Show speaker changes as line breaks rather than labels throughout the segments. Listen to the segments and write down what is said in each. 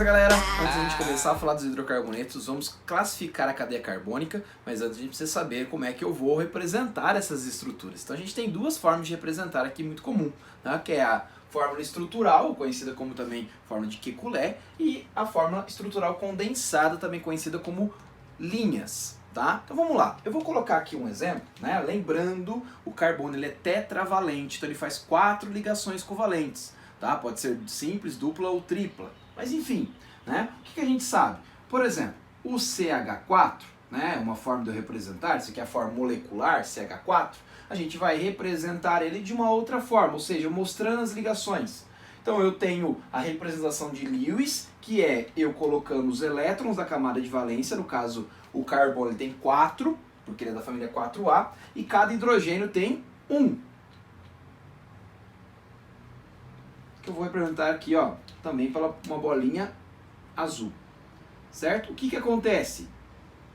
galera, antes de a gente começar a falar dos hidrocarbonetos, vamos classificar a cadeia carbônica, mas antes a gente precisa saber como é que eu vou representar essas estruturas. Então a gente tem duas formas de representar aqui muito comum, né? Que é a fórmula estrutural, conhecida como também fórmula de Kekulé, e a fórmula estrutural condensada, também conhecida como linhas. Tá? Então vamos lá, eu vou colocar aqui um exemplo, né? Lembrando, o carbono ele é tetravalente, então ele faz 4 ligações covalentes, tá? Pode ser simples, dupla ou tripla, mas enfim, né? O que a gente sabe? Por exemplo, o CH4, né? Uma forma de eu representar, isso aqui é a forma molecular, CH4, a gente vai representar ele de uma outra forma, ou seja, mostrando as ligações. Então eu tenho a representação de Lewis, que é eu colocando os elétrons da camada de valência, no caso o carbono ele tem 4, porque ele é da família 4A, e cada hidrogênio tem 1. Que eu vou representar aqui, ó, também pela uma bolinha azul. Certo? O que acontece?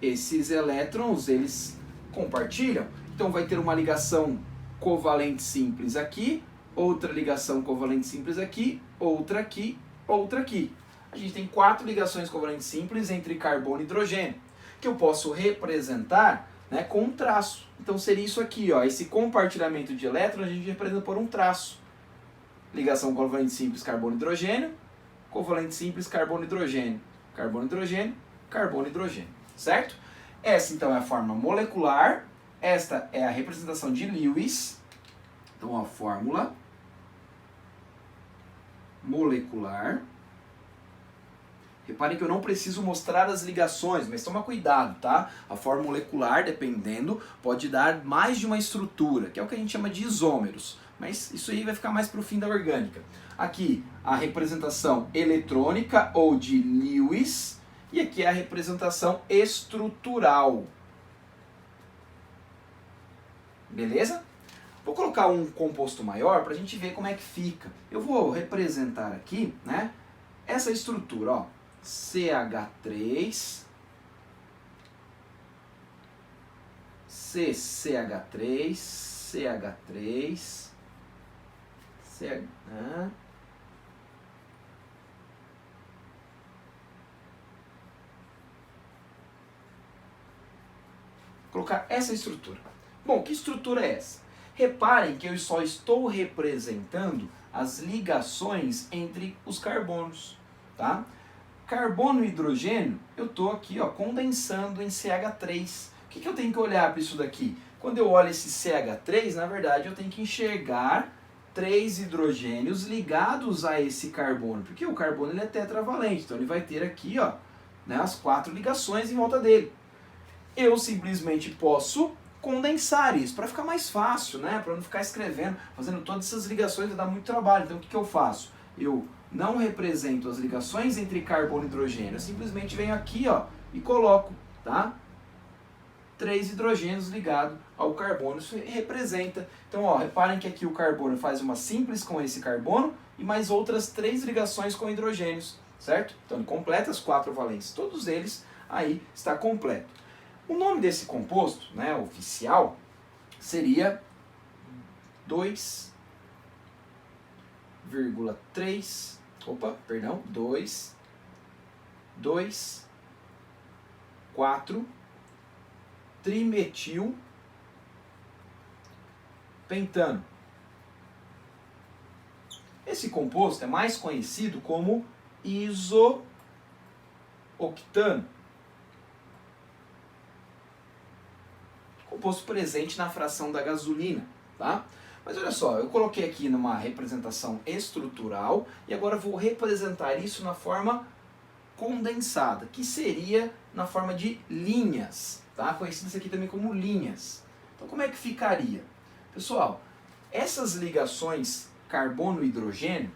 Esses elétrons, eles compartilham, então vai ter uma ligação covalente simples aqui, outra ligação covalente simples aqui, outra aqui, outra aqui. A gente tem 4 ligações covalentes simples entre carbono e hidrogênio, que eu posso representar, né, com um traço. Então seria isso aqui, ó, esse compartilhamento de elétrons a gente representa por um traço. Ligação covalente simples carbono-hidrogênio, covalente simples carbono-hidrogênio, carbono-hidrogênio, carbono-hidrogênio, certo? Essa então é a forma molecular, esta é a representação de Lewis, então a fórmula molecular. Reparem que eu não preciso mostrar as ligações, mas toma cuidado, tá? A forma molecular, dependendo, pode dar mais de uma estrutura, que é o que a gente chama de isômeros. Mas isso aí vai ficar mais para o fim da orgânica. Aqui, a representação eletrônica ou de Lewis, e aqui é a representação estrutural. Beleza? Vou colocar um composto maior para a gente ver como é que fica. Eu vou representar aqui, né, essa estrutura, ó. CH3, CCH3, CH3, CH... Colocar essa estrutura. Bom, que estrutura é essa? Reparem que eu só estou representando as ligações entre os carbonos, tá? Carbono e hidrogênio, eu estou aqui, ó, condensando em CH3. O que eu tenho que olhar para isso daqui? Quando eu olho esse CH3, na verdade, eu tenho que enxergar 3 hidrogênios ligados a esse carbono, porque o carbono ele é tetravalente, então ele vai ter aqui, ó, né, as 4 ligações em volta dele. Eu simplesmente posso condensar isso, para ficar mais fácil, né, para não ficar escrevendo, fazendo todas essas ligações, vai dar muito trabalho. Então o que eu faço? Eu não represento as ligações entre carbono e hidrogênio, eu simplesmente venho aqui, ó, e coloco, tá? 3 hidrogênios ligados ao carbono, isso representa. Então, ó, reparem que aqui o carbono faz uma simples com esse carbono e mais outras 3 ligações com hidrogênios, certo? Então ele completa as 4 valências, todos eles aí está completo. O nome desse composto, né, oficial, seria 2,3 4 trimetil pentano. Esse composto é mais conhecido como isooctano. Composto presente na fração da gasolina, tá? Mas olha só, eu coloquei aqui numa representação estrutural e agora vou representar isso na forma condensada, que seria na forma de linhas, tá? Conhecidas aqui também como linhas. Então como é que ficaria? Pessoal, essas ligações carbono e hidrogênio,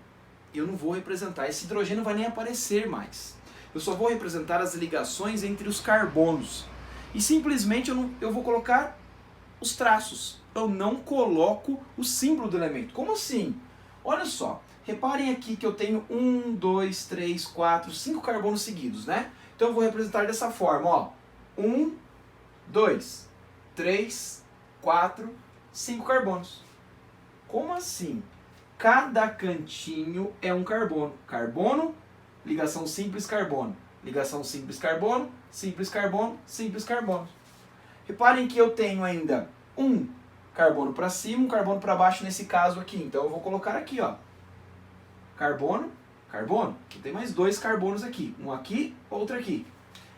eu não vou representar, esse hidrogênio não vai nem aparecer mais. Eu só vou representar as ligações entre os carbonos. E simplesmente eu vou colocar os traços. Eu não coloco o símbolo do elemento. Como assim? Olha só, reparem aqui que eu tenho 1, 2, 3, 4, 5 carbonos seguidos, né? Então eu vou representar dessa forma, ó. 1, 2, 3, 4, 5 carbonos. Como assim? Cada cantinho é um carbono. Carbono, ligação simples carbono, ligação simples carbono, simples carbono, simples carbono. Reparem que eu tenho ainda um carbono para cima, um carbono para baixo nesse caso aqui. Então eu vou colocar aqui, ó, carbono, carbono. Aqui tem mais 2 carbonos aqui, um aqui, outro aqui.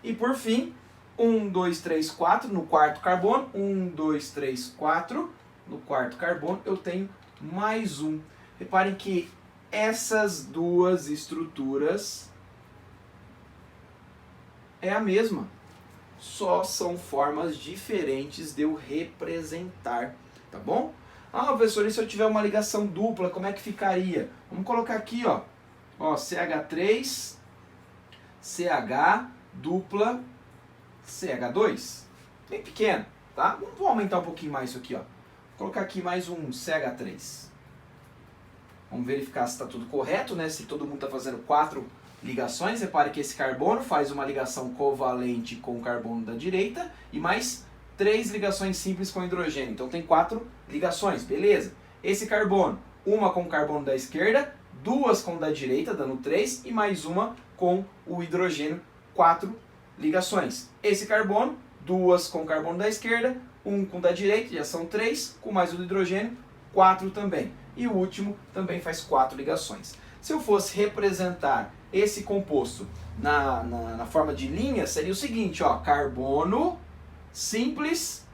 E por fim, 1, 2, 3, 4 no quarto carbono, 1, 2, 3, 4 no quarto carbono, eu tenho mais um. Reparem que essas duas estruturas é a mesma, só são formas diferentes de eu representar, tá bom? Ah, professor, e se eu tiver uma ligação dupla, como é que ficaria? Vamos colocar aqui, ó, CH3, CH dupla, CH2, bem pequeno, tá? Vou aumentar um pouquinho mais isso aqui, ó. Vou colocar aqui mais um CH3. Vamos verificar se está tudo correto, né? Se todo mundo está fazendo 4 ligações. Repare que esse carbono faz uma ligação covalente com o carbono da direita e mais 3 ligações simples com hidrogênio. Então tem 4 ligações, beleza. Esse carbono, uma com o carbono da esquerda, 2 com o da direita, dando 3, e mais uma com o hidrogênio, 4 ligações. Esse carbono, 2 com o carbono da esquerda, 1 com o da direita, já são 3, com mais o do hidrogênio, 4 também. E o último também faz 4 ligações. Se eu fosse representar esse composto na forma de linha, seria o seguinte, ó, carbono, simples,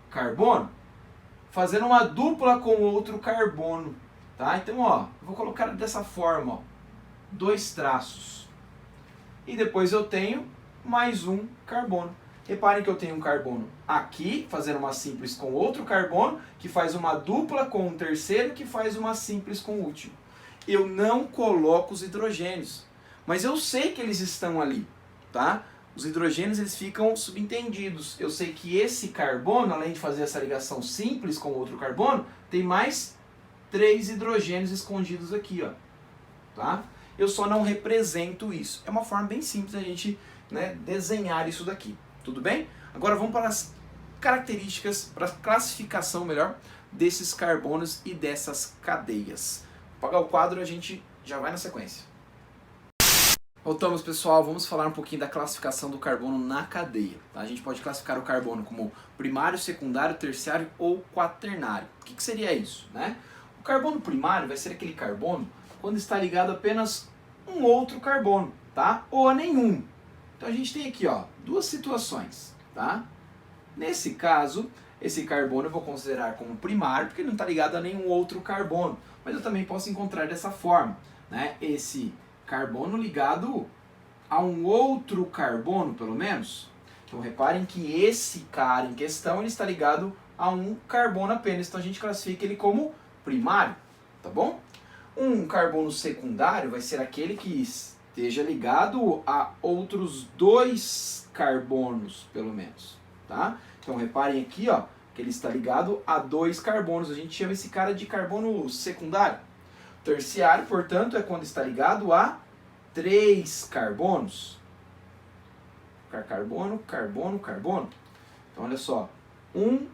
carbono, fazendo uma dupla com outro carbono, tá? Então, ó, eu vou colocar dessa forma, ó, 2 traços. E depois eu tenho mais um carbono. Reparem que eu tenho um carbono aqui, fazendo uma simples com outro carbono, que faz uma dupla com um terceiro, que faz uma simples com o último. Eu não coloco os hidrogênios, mas eu sei que eles estão ali, tá? Os hidrogênios, eles ficam subentendidos. Eu sei que esse carbono, além de fazer essa ligação simples com outro carbono, tem mais 3 hidrogênios escondidos aqui, ó, tá? Eu só não represento isso. É uma forma bem simples a gente, né, desenhar isso daqui. Tudo bem? Agora vamos para as características, para a classificação melhor, desses carbonos e dessas cadeias. Vou apagar o quadro e a gente já vai na sequência. Voltamos, pessoal, vamos falar um pouquinho da classificação do carbono na cadeia. A gente pode classificar o carbono como primário, secundário, terciário ou quaternário. O que seria isso, né? O carbono primário vai ser aquele carbono quando está ligado a apenas um outro carbono, tá? Ou a nenhum. Então a gente tem aqui, ó, 2 situações, tá? Nesse caso, esse carbono eu vou considerar como primário, porque ele não está ligado a nenhum outro carbono. Mas eu também posso encontrar dessa forma, né? Esse carbono ligado a um outro carbono, pelo menos. Então reparem que esse cara em questão, ele está ligado a um carbono apenas. Então a gente classifica ele como primário, tá bom? Um carbono secundário vai ser aquele que esteja ligado a outros 2 carbonos, pelo menos, tá? Então reparem aqui, ó, que ele está ligado a 2 carbonos. A gente chama esse cara de carbono secundário. Terciário, portanto, é quando está ligado a 3 carbonos. Carbono, carbono, carbono. Então olha só, 1,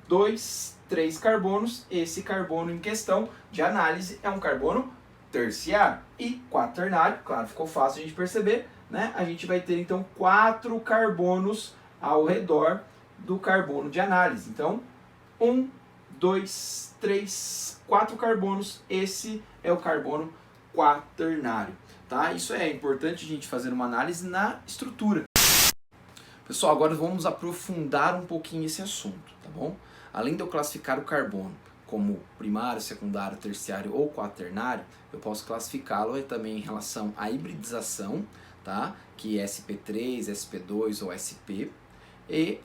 2, 3 carbonos. Esse carbono em questão de análise é um carbono terciário. E quaternário, claro, ficou fácil a gente perceber, né? A gente vai ter então 4 carbonos ao redor do carbono de análise. Então, 1, 2, 3, 4 carbonos. Esse é o carbono quaternário, tá? Isso é importante a gente fazer uma análise na estrutura. Pessoal, agora vamos aprofundar um pouquinho esse assunto, tá bom? Além de eu classificar o carbono como primário, secundário, terciário ou quaternário, eu posso classificá-lo também em relação à hibridização, tá? Que é sp3, sp2 ou sp. E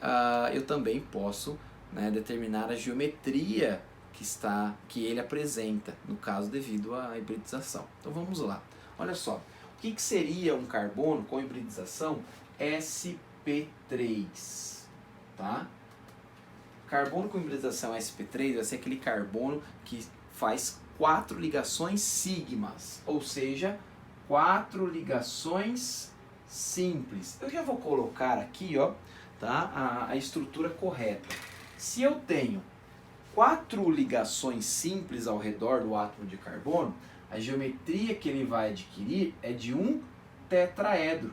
eu também posso, né, determinar a geometria que ele apresenta, no caso devido à hibridização. Então vamos lá. Olha só, o que seria um carbono com hibridização sp3, tá? Carbono com hibridização sp3 vai ser aquele carbono que faz 4 ligações sigmas, ou seja, 4 ligações simples. Eu já vou colocar aqui, ó, tá, a estrutura correta. Se eu tenho 4 ligações simples ao redor do átomo de carbono, a geometria que ele vai adquirir é de um tetraedro.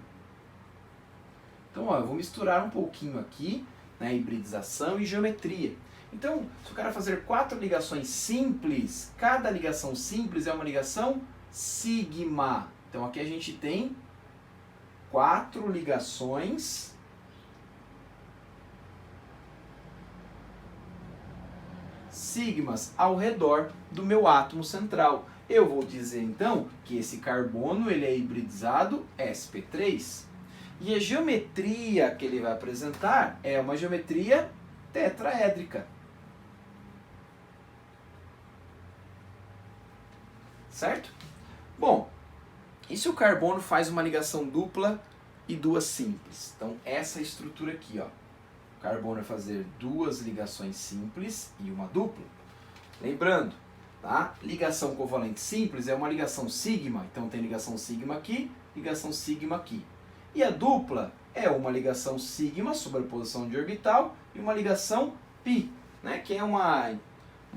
Então, ó, eu vou misturar um pouquinho aqui, né, hibridização e geometria. Então, se eu quero fazer 4 ligações simples, cada ligação simples é uma ligação sigma. Então, aqui a gente tem 4 ligações sigmas ao redor do meu átomo central. Eu vou dizer então que esse carbono ele é hibridizado sp3. E a geometria que ele vai apresentar é uma geometria tetraédrica. Certo? Bom, e se o carbono faz uma ligação dupla e 2 simples? Então, essa estrutura aqui, ó. O carbono vai fazer 2 ligações simples e uma dupla. Lembrando, tá? Ligação covalente simples é uma ligação sigma. Então, tem ligação sigma aqui, ligação sigma aqui. E a dupla é uma ligação sigma, sobreposição de orbital, e uma ligação pi, né? Que é uma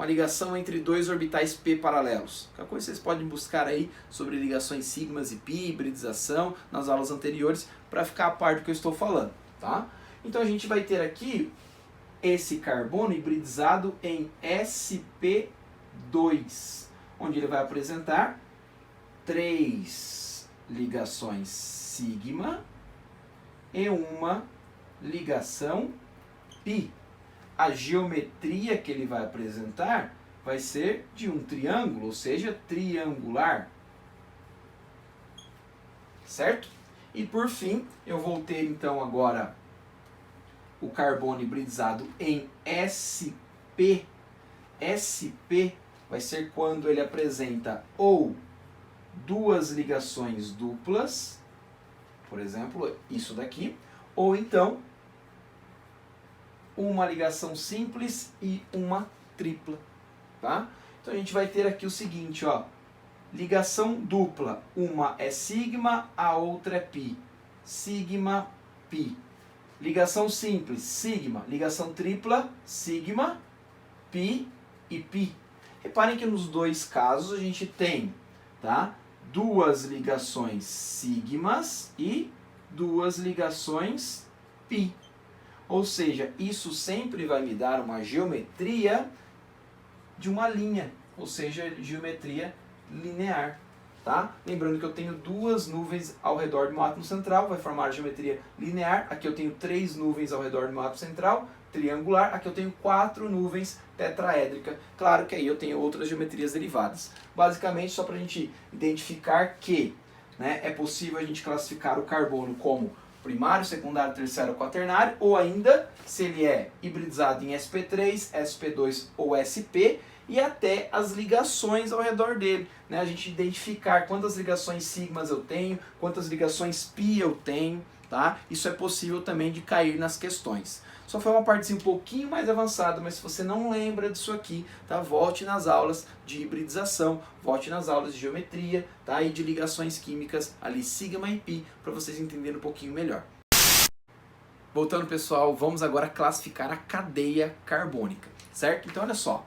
ligação entre 2 orbitais p paralelos. Qualquer coisa vocês podem buscar aí sobre ligações sigmas e pi, hibridização, nas aulas anteriores, para ficar a par do que eu estou falando, tá? Então a gente vai ter aqui esse carbono hibridizado em sp2, onde ele vai apresentar 3 ligações sigma e uma ligação pi. A geometria que ele vai apresentar vai ser de um triângulo, ou seja, triangular. Certo? E por fim, eu vou ter então agora o carbono hibridizado em sp. sp vai ser quando ele apresenta ou 2 ligações duplas, por exemplo, isso daqui, ou então uma ligação simples e uma tripla, tá? Então a gente vai ter aqui o seguinte, ó, ligação dupla, uma é sigma, a outra é pi, sigma, pi. Ligação simples, sigma, ligação tripla, sigma, pi e pi. Reparem que nos 2 casos a gente tem, tá? 2 ligações sigmas e 2 ligações pi. Ou seja, isso sempre vai me dar uma geometria de uma linha, ou seja, geometria linear, tá? Lembrando que eu tenho 2 nuvens ao redor do meu átomo central, vai formar a geometria linear. Aqui eu tenho 3 nuvens ao redor do meu átomo central, triangular. Aqui eu tenho 4 nuvens tetraédrica. Claro que aí eu tenho outras geometrias derivadas. Basicamente, só para a gente identificar que, né, é possível a gente classificar o carbono como primário, secundário, terciário ou quaternário, ou ainda se ele é hibridizado em sp3, sp2 ou sp, e até as ligações ao redor dele, né? A gente identificar quantas ligações sigmas eu tenho, quantas ligações pi eu tenho, tá? Isso é possível também de cair nas questões. Só foi uma partezinha um pouquinho mais avançada, mas se você não lembra disso aqui, tá? Volte nas aulas de hibridização, volte nas aulas de geometria, tá? E de ligações químicas, ali sigma e pi, para vocês entenderem um pouquinho melhor. Voltando, pessoal, vamos agora classificar a cadeia carbônica, certo? Então, olha só.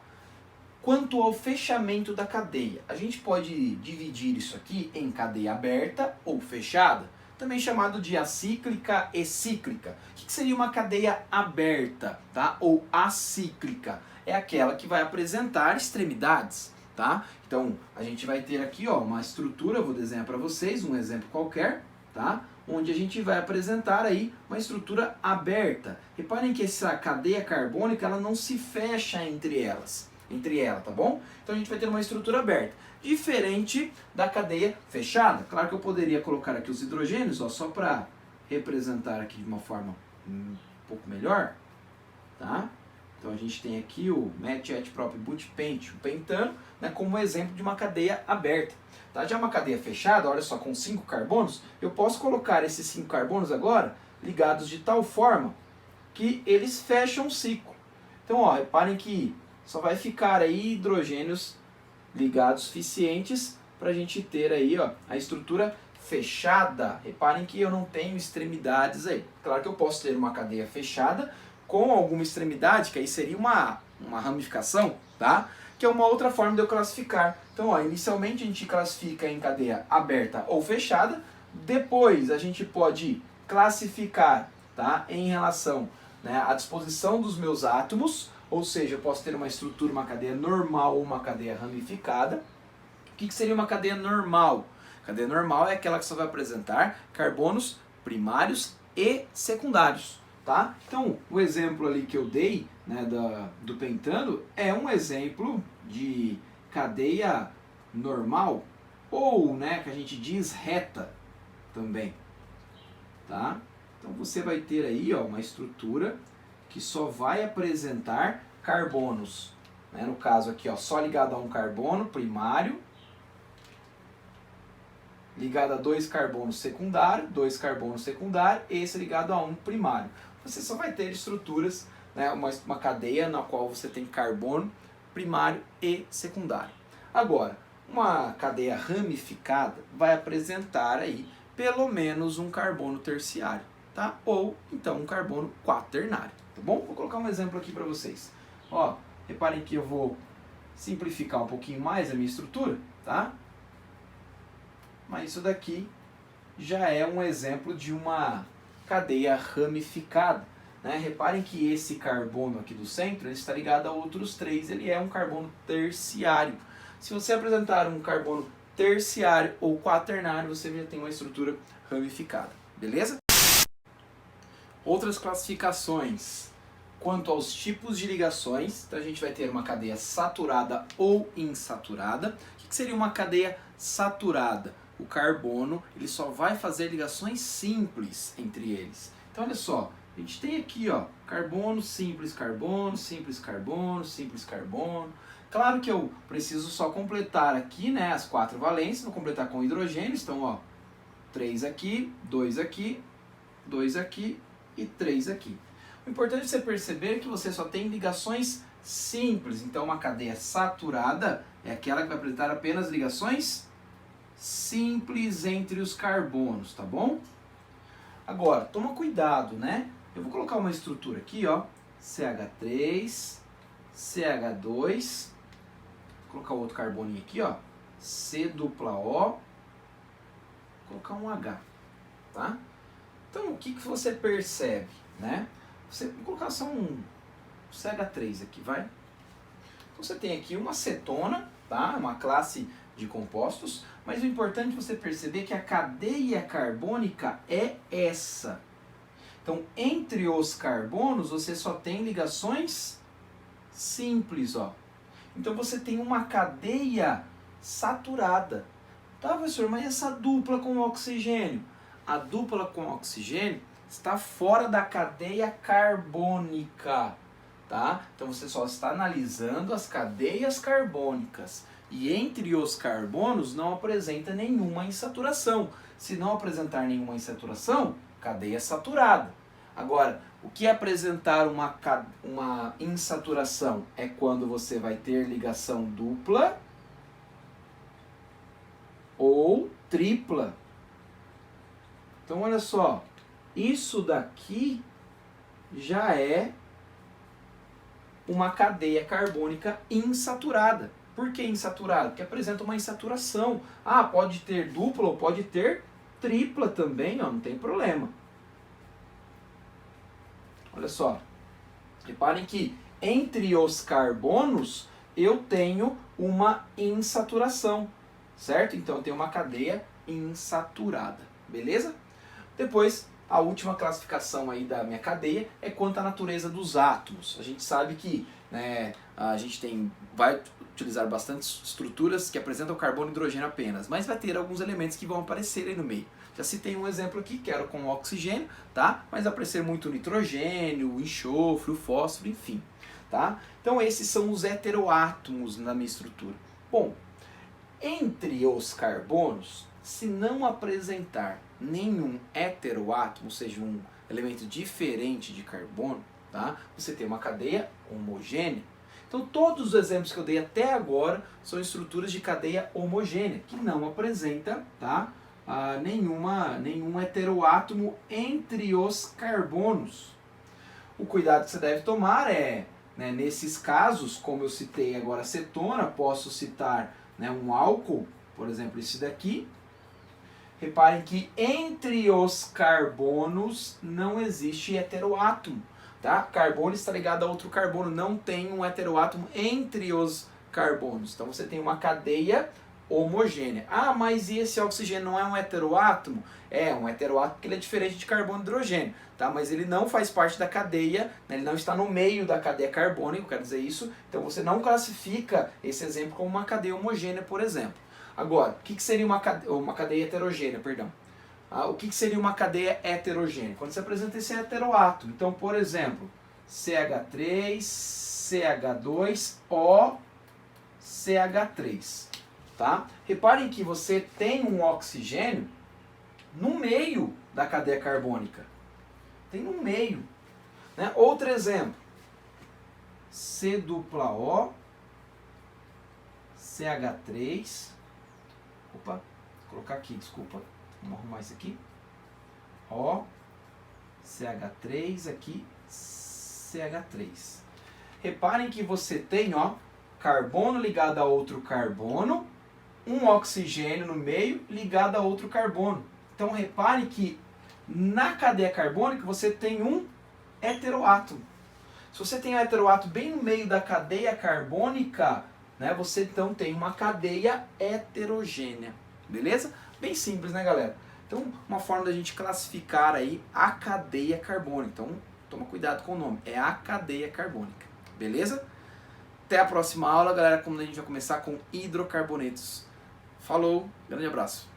Quanto ao fechamento da cadeia, a gente pode dividir isso aqui em cadeia aberta ou fechada, também chamado de acíclica e cíclica. O que seria uma cadeia aberta, tá? Ou acíclica? É aquela que vai apresentar extremidades, tá? Então, a gente vai ter aqui, ó, uma estrutura, eu vou desenhar para vocês um exemplo qualquer, tá? Onde a gente vai apresentar aí uma estrutura aberta. Reparem que essa cadeia carbônica, ela não se fecha entre ela, tá bom? Então a gente vai ter uma estrutura aberta, diferente da cadeia fechada. Claro que eu poderia colocar aqui os hidrogênios, ó, só para representar aqui de uma forma um pouco melhor, tá? Então a gente tem aqui o metilpropibutpente, o pentano, né, como exemplo de uma cadeia aberta. Tá? Já uma cadeia fechada, olha só, com 5 carbonos, eu posso colocar esses 5 carbonos agora ligados de tal forma que eles fecham o ciclo. Então, ó, reparem que só vai ficar aí hidrogênios ligados suficientes para a gente ter aí, ó, a estrutura fechada. Reparem que eu não tenho extremidades aí. Claro que eu posso ter uma cadeia fechada com alguma extremidade, que aí seria uma ramificação, tá? Que é uma outra forma de eu classificar. Então, ó, inicialmente a gente classifica em cadeia aberta ou fechada, Depois a gente pode classificar, tá, em relação, né, à disposição dos meus átomos, ou seja, eu posso ter uma estrutura, uma cadeia normal ou uma cadeia ramificada. O que seria uma cadeia normal? Cadeia normal é aquela que só vai apresentar carbonos primários e secundários, tá? Então, o exemplo ali que eu dei, né, do pentano é um exemplo de cadeia normal, ou, né, que a gente diz reta também, tá? Então você vai ter aí, ó, uma estrutura que só vai apresentar carbonos, né? No caso aqui, ó, só ligado a um carbono primário, ligado a dois carbonos secundários, esse ligado a um primário. Você só vai ter estruturas, né, uma cadeia na qual você tem carbono primário e secundário. Agora, uma cadeia ramificada vai apresentar aí pelo menos um carbono terciário, tá? Ou então um carbono quaternário, tá bom? Vou colocar um exemplo aqui para vocês. Ó, reparem que eu vou simplificar um pouquinho mais a minha estrutura, tá? Mas isso daqui já é um exemplo de uma cadeia ramificada, né? Reparem que esse carbono aqui do centro ele está ligado a outros três, ele é um carbono terciário. Se você apresentar um carbono terciário ou quaternário, você já tem uma estrutura ramificada, beleza? Outras classificações quanto aos tipos de ligações, então a gente vai ter uma cadeia saturada ou insaturada. O que seria uma cadeia saturada? O carbono ele só vai fazer ligações simples entre eles. Então olha só, a gente tem aqui, ó, carbono, simples carbono, simples carbono, simples carbono. Claro que eu preciso só completar aqui, né, as 4 valências, vou completar com hidrogênios, então ó, 3 aqui, 2 aqui, 2 aqui e 3 aqui. O importante é você perceber que você só tem ligações simples, então uma cadeia saturada é aquela que vai apresentar apenas ligações simples entre os carbonos, tá bom? Agora, toma cuidado, né? Eu vou colocar uma estrutura aqui, ó, CH3, CH2, vou colocar outro carboninho aqui, ó, C-O, colocar um H, tá? Então, o que você percebe, né? Vou colocar só um CH3 aqui, vai? Então, você tem aqui uma cetona, tá? Uma classe de compostos, mas o importante é você perceber que a cadeia carbônica é essa. Então, entre os carbonos, você só tem ligações simples, ó. Então, você tem uma cadeia saturada. Tá, professor, mas essa dupla com oxigênio? A dupla com oxigênio está fora da cadeia carbônica, tá? Então, você só está analisando as cadeias carbônicas. E entre os carbonos não apresenta nenhuma insaturação. Se não apresentar nenhuma insaturação, cadeia saturada. Agora, o que é apresentar uma insaturação? É quando você vai ter ligação dupla ou tripla. Então, olha só, isso daqui já é uma cadeia carbônica insaturada. Por que insaturada? Porque apresenta uma insaturação. Ah, pode ter dupla ou pode ter tripla também, ó, não tem problema. Olha só, reparem que entre os carbonos eu tenho uma insaturação, certo? Então eu tenho uma cadeia insaturada, beleza? Depois, a última classificação aí da minha cadeia é quanto à natureza dos átomos. A gente sabe que, né, a gente vai utilizar bastante estruturas que apresentam carbono e hidrogênio apenas, mas vai ter alguns elementos que vão aparecer aí no meio. Já citei um exemplo aqui, que era com oxigênio, tá? Mas vai aparecer muito o nitrogênio, o enxofre, o fósforo, enfim, tá? Então esses são os heteroátomos na minha estrutura. Bom, entre os carbonos, se não apresentar nenhum heteroátomo, ou seja, um elemento diferente de carbono, tá? Você tem uma cadeia homogênea. Então todos os exemplos que eu dei até agora são estruturas de cadeia homogênea, que não apresenta, tá, nenhum heteroátomo entre os carbonos. O cuidado que você deve tomar é, né, nesses casos, como eu citei agora cetona, posso citar, né, um álcool, por exemplo, esse daqui. Reparem que entre os carbonos não existe heteroátomo, tá? Carbono está ligado a outro carbono, não tem um heteroátomo entre os carbonos. Então você tem uma cadeia homogênea. Ah, mas e esse oxigênio não é um heteroátomo? É um heteroátomo porque ele é diferente de carbono e hidrogênio, tá? Mas ele não faz parte da cadeia, né? Ele não está no meio da cadeia carbônica, eu quero dizer isso. Então você não classifica esse exemplo como uma cadeia homogênea, por exemplo. Agora, o que seria uma cadeia heterogênea, perdão? O que seria uma cadeia heterogênea? Quando você apresenta esse heteroátomo. Então, por exemplo, CH3, CH2, OCH3. Tá? Reparem que você tem um oxigênio no meio da cadeia carbônica. Tem no meio. Né? Outro exemplo. C-O, CH3. Opa, vou colocar aqui, desculpa. Vamos arrumar isso aqui. O, CH3, aqui, CH3. Reparem que você tem, ó, carbono ligado a outro carbono, um oxigênio no meio ligado a outro carbono. Então reparem que na cadeia carbônica você tem um heteroátomo. Se você tem um heteroátomo bem no meio da cadeia carbônica, né, você então tem uma cadeia heterogênea. Beleza? Bem simples, né, galera? Então, uma forma da gente classificar aí a cadeia carbônica. Então, toma cuidado com o nome. É a cadeia carbônica. Beleza? Até a próxima aula, galera, quando a gente vai começar com hidrocarbonetos. Falou, grande abraço.